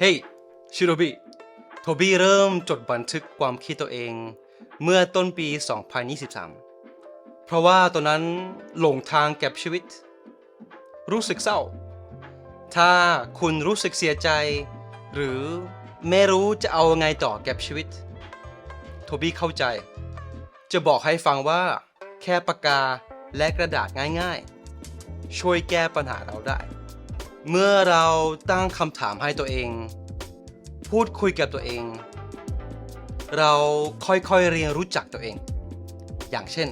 เฮ้ยชิโรบิโทบี้เริ่มจดบันทึกความคิดตัวเองเมื่อต้นปี 2023 เพราะว่าตอนนั้นหลงทางเก็บชีวิตรู้สึกเศร้าถ้าคุณรู้สึกเสียใจหรือไม่รู้จะเอาไงต่อเก็บชีวิตโทบี้เข้าใจจะบอกให้ฟังว่าแค่ปากกาและกระดาษง่ายๆช่วยแก้ปัญหาเราได้เมื่อเราตั้งคำถามให้ตัวเองพูดคุยกับตัวเองเราค่อยๆเรียนรู้จักตัวเองอย่างเช่น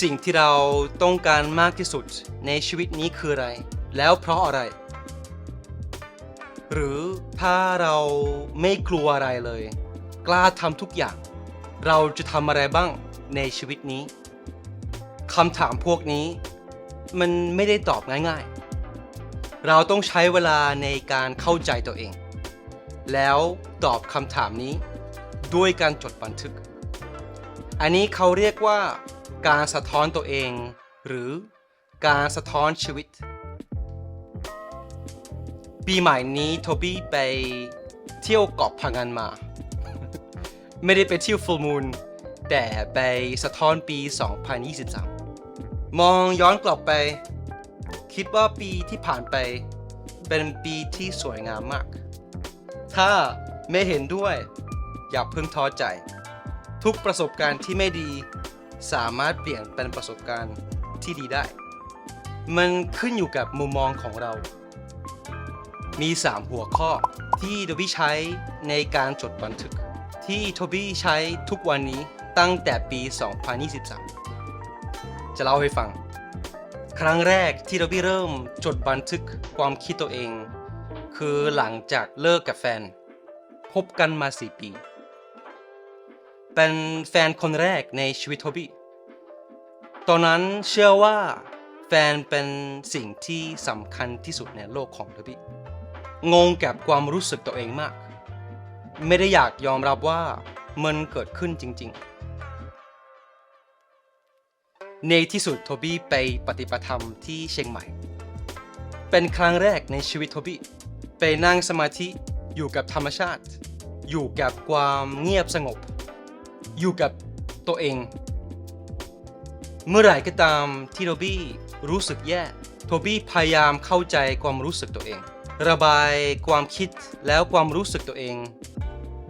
สิ่งที่เราต้องการมากที่สุดในชีวิตนี้คืออะไรแล้วเพราะอะไรหรือถ้าเราไม่กลัวอะไรเลยกล้าทำทุกอย่างเราจะทำอะไรบ้างในชีวิตนี้คำถามพวกนี้มันไม่ได้ตอบง่ายๆเราต้องใช้เวลาในการเข้าใจตัวเองแล้วตอบคำถามนี้ด้วยการจดบันทึกอันนี้เขาเรียกว่าการสะท้อนตัวเองหรือการสะท้อนชีวิตปีใหม่นี้โทบี้ไปเที่ยวเกาะพังงานมา ไม่ได้ไปเที่ยวฟูลมูนแต่ไปสะท้อนปี 2023 มองย้อนกลับไปคิดว่าปีที่ผ่านไปเป็นปีที่สวยงามมากถ้าไม่เห็นด้วยอย่าเพิ่งท้อใจทุกประสบการณ์ที่ไม่ดีสามารถเปลี่ยนเป็นประสบการณ์ที่ดีได้มันขึ้นอยู่กับมุมมองของเรามี3หัวข้อที่โทบี้ใช้ในการจดบันทึกที่โทบี้ใช้ทุกวันนี้ตั้งแต่ปี 2023 จะเล่าให้ฟังครั้งแรกที่โทบี้เริ่มจดบันทึกความคิดตัวเองคือหลังจากเลิกกับแฟนพบกันมา4 ปีเป็นแฟนคนแรกในชีวิตโทบี้ตอนนั้นเชื่อว่าแฟนเป็นสิ่งที่สำคัญที่สุดในโลกของโทบี้งงกับความรู้สึกตัวเองมากไม่ได้อยากยอมรับว่ามันเกิดขึ้นจริงๆในที่สุดโทบี้ไปปฏิบัติธรรมที่เชียงใหม่เป็นครั้งแรกในชีวิตโทบี้ไปนั่งสมาธิอยู่กับธรรมชาติอยู่กับความเงียบสงบอยู่กับตัวเองเมื่อไหร่ก็ตามที่โทบี้รู้สึกแย่โทบี้พยายามเข้าใจความรู้สึกตัวเองระบายความคิดแล้วความรู้สึกตัวเอง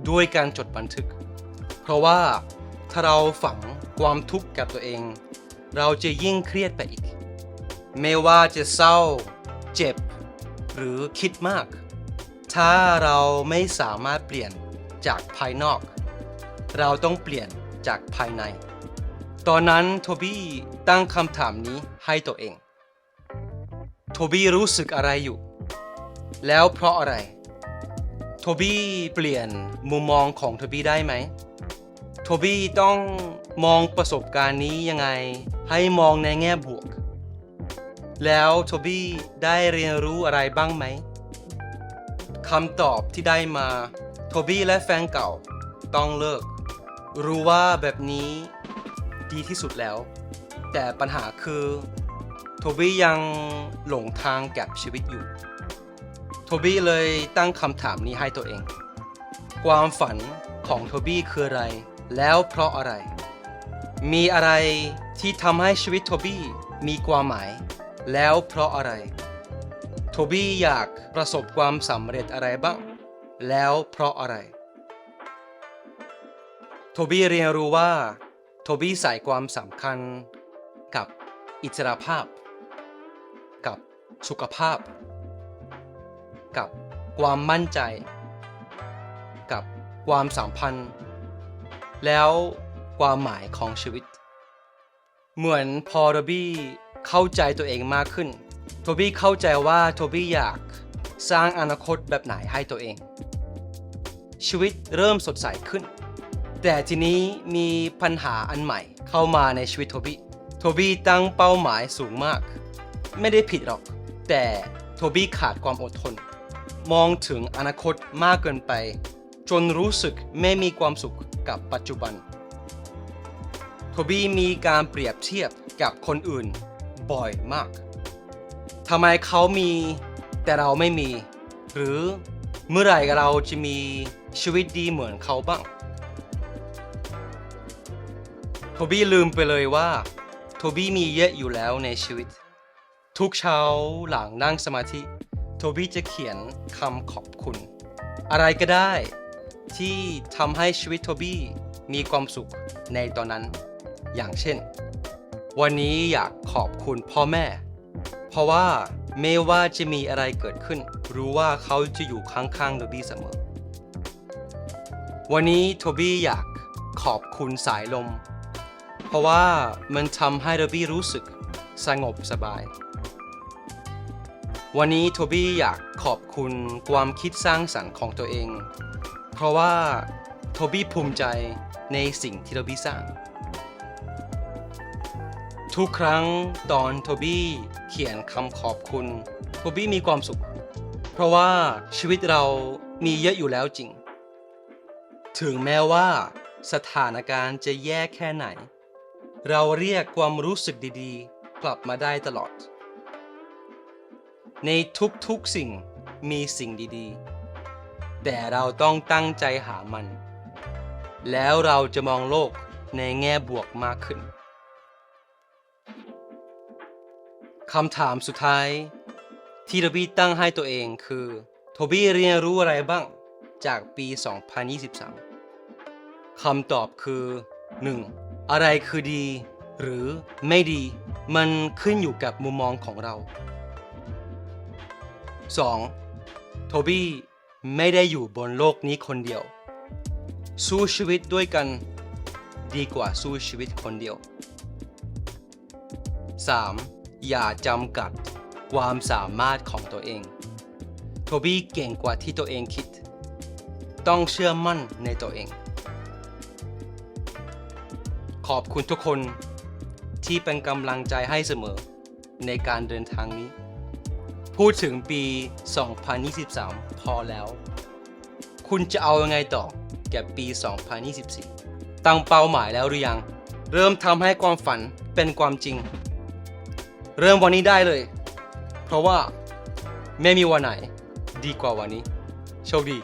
ด้วยการจดบันทึกเพราะว่าถ้าเราฝังความทุกข์กับตัวเองเราจะยิ่งเครียดไปอีกไม่ว่าจะเศร้าเจ็บหรือคิดมากถ้าเราไม่สามารถเปลี่ยนจากภายนอกเราต้องเปลี่ยนจากภายในตอนนั้นโทบี้ตั้งคำถามนี้ให้ตัวเองโทบี้รู้สึกอะไรอยู่แล้วเพราะอะไรโทบี้เปลี่ยนมุมมองของโทบี้ได้ไหมโทบี้ต้องมองประสบการณ์นี้ยังไงให้มองในแง่บวกแล้วโทบี้ได้เรียนรู้อะไรบ้างไหมคำตอบที่ได้มาโทบี้และแฟนเก่าต้องเลิกรู้ว่าแบบนี้ดีที่สุดแล้วแต่ปัญหาคือโทบี้ยังหลงทางกับชีวิตอยู่โทบี้เลยตั้งคำถามนี้ให้ตัวเองความฝันของโทบี้คืออะไรแล้วเพราะอะไรมีอะไรที่ทำให้ชีวิตโทบี้มีความหมายแล้วเพราะอะไรโทบี้อยากประสบความสำเร็จอะไรบ้างแล้วเพราะอะไรโทบี้เรียนรู้ว่าโทบี้ใส่ความสำคัญกับอิสรภาพกับสุขภาพกับความมั่นใจกับความสัมพันธ์แล้วความหมายของชีวิตเหมือนพอโทบี้เข้าใจตัวเองมากขึ้นโทบี้เข้าใจว่าโทบี้อยากสร้างอนาคตแบบไหนให้ตัวเองชีวิตเริ่มสดใสขึ้นแต่ทีนี้มีปัญหาอันใหม่เข้ามาในชีวิตโทบี้ตั้งเป้าหมายสูงมากไม่ได้ผิดหรอกแต่โทบี้ขาดความอดทนมองถึงอนาคตมากเกินไปจนรู้สึกไม่มีความสุขกับปัจจุบันโทบี้มีการเปรียบเทียบกับคนอื่นบ่อยมากทำไมเขามีแต่เราไม่มีหรือ เมื่อไหร่เราจะมีชีวิตดีเหมือนเขาบ้างโทบี้ลืมไปเลยว่าโทบี้มีเยอะอยู่แล้วในชีวิตทุกเช้าหลังนั่งสมาธิโทบี้จะเขียนคำขอบคุณอะไรก็ได้ที่ทำให้ชีวิตโทบี้มีความสุขในตอนนั้นอย่างเช่นวันนี้อยากขอบคุณพ่อแม่เพราะว่าไม่ว่าจะมีอะไรเกิดขึ้นรู้ว่าเขาจะอยู่ข้างๆโทบี้เสมอวันนี้โทบี้อยากขอบคุณสายลมเพราะว่ามันทำให้โทบี้รู้สึกสงบสบายวันนี้โทบี้อยากขอบคุณความคิดสร้างสรรค์ของตัวเองเพราะว่าโทบี้ภูมิใจในสิ่งที่โทบี้สร้างทุกครั้งตอนโทบี้เขียนคำขอบคุณโทบี้มีความสุขเพราะว่าชีวิตเรามีเยอะอยู่แล้วจริงถึงแม้ว่าสถานการณ์จะแย่แค่ไหนเราเรียกความรู้สึกดีๆกลับมาได้ตลอดในทุกๆสิ่งมีสิ่งดีๆแต่เราต้องตั้งใจหามันแล้วเราจะมองโลกในแง่บวกมากขึ้นคำถามสุดท้ายที่โทบี้ตั้งให้ตัวเองคือโทบี้เรียนรู้อะไรบ้างจากปี 2023 คำตอบคือ 1. อะไรคือดีหรือไม่ดีมันขึ้นอยู่กับมุมมองของเรา 2. โทบี้ไม่ได้อยู่บนโลกนี้คนเดียวสู้ชีวิตด้วยกันดีกว่าสู้ชีวิตคนเดียว 3. อย่าจำกัดความสามารถของตัวเองโทบี้เก่งกว่าที่ตัวเองคิดต้องเชื่อมั่นในตัวเองขอบคุณทุกคนที่เป็นกำลังใจให้เสมอในการเดินทางนี้พูดถึงปี 2023 พอแล้วคุณจะเอายังไงต่อแก่ปี 2024 ตั้งเป้าหมายแล้วหรือยังเริ่มทำให้ความฝันเป็นความจริงเริ่มวันนี้ได้เลยเพราะว่าไม่มีวันไหนดีกว่าวันนี้โชคดี